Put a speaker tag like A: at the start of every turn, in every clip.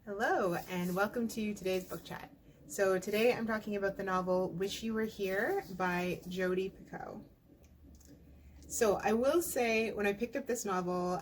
A: Hello, and welcome to today's book chat. So today I'm talking about the novel Wish You Were Here by Jodi Picoult. So I will say, when I picked up this novel,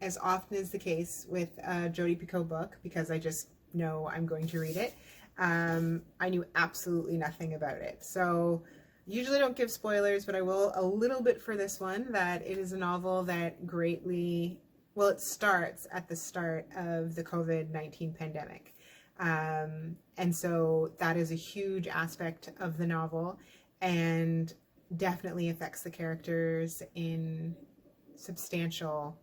A: as often is the case with a Jodi Picoult book, because I just know I'm going to read it, I knew absolutely nothing about it. So usually don't give spoilers, but I will a little bit for this one, that it is a novel that greatly, well, it starts at the start of the COVID-19 pandemic. And so that is a huge aspect of the novel and definitely affects the characters in substantial,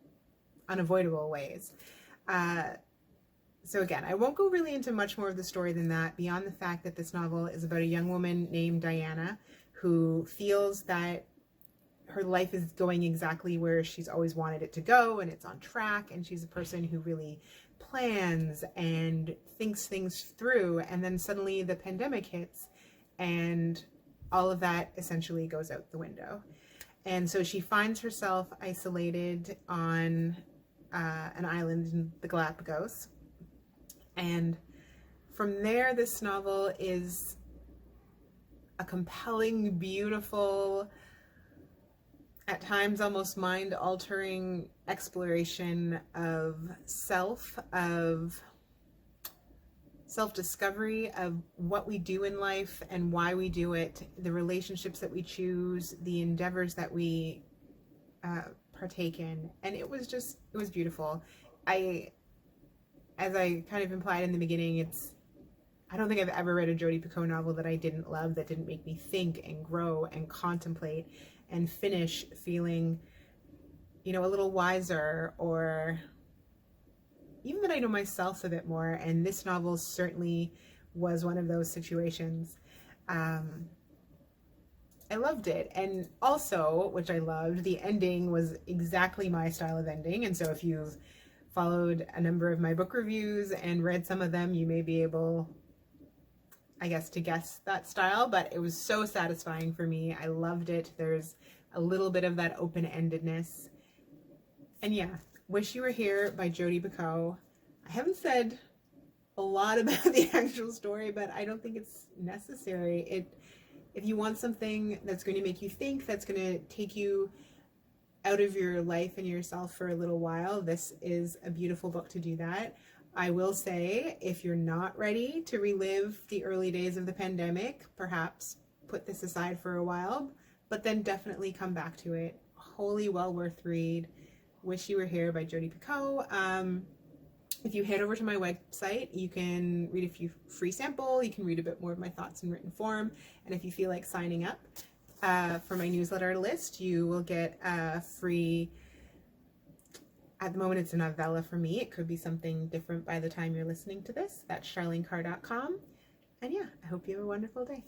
A: unavoidable ways. So again, I won't go really into much more of the story than that, beyond the fact that this novel is about a young woman named Diana who feels that her life is going exactly where she's always wanted it to go, and it's on track, and she's a person who really plans and thinks things through, and then suddenly the pandemic hits and all of that essentially goes out the window. And so she finds herself isolated on an island in the Galapagos. And from there, this novel is a compelling, beautiful, at times almost mind-altering exploration of self-discovery, of what we do in life and why we do it, the relationships that we choose, the endeavors that we partake in. And it was beautiful. As I kind of implied in the beginning, I don't think I've ever read a Jodi Picoult novel that I didn't love, that didn't make me think and grow and contemplate and finish feeling, a little wiser, or even that I know myself a bit more. And this novel certainly was one of those situations. I loved it. And also, which I loved, the ending was exactly my style of ending. And so if you've followed a number of my book reviews and read some of them, you may be able, I guess, to guess that style, but it was so satisfying for me. I loved it. There's a little bit of that open-endedness. And yeah, Wish You Were Here by Jodi Picoult. I haven't said a lot about the actual story, but I don't think it's necessary. If you want something that's going to make you think, that's going to take you out of your life and yourself for a little while, this is a beautiful book to do that. I will say, if you're not ready to relive the early days of the pandemic, perhaps put this aside for a while, but then definitely come back to it. Wholly well worth read. Wish You Were Here by Jodi Picoult. If you head over to my website, you can read a few free sample. You can read a bit more of my thoughts in written form. And if you feel like signing up for my newsletter list, you will get a free, at the moment it's a novella for me. It could be something different by the time you're listening to this. That's charlenecarr.com. And yeah, I hope you have a wonderful day.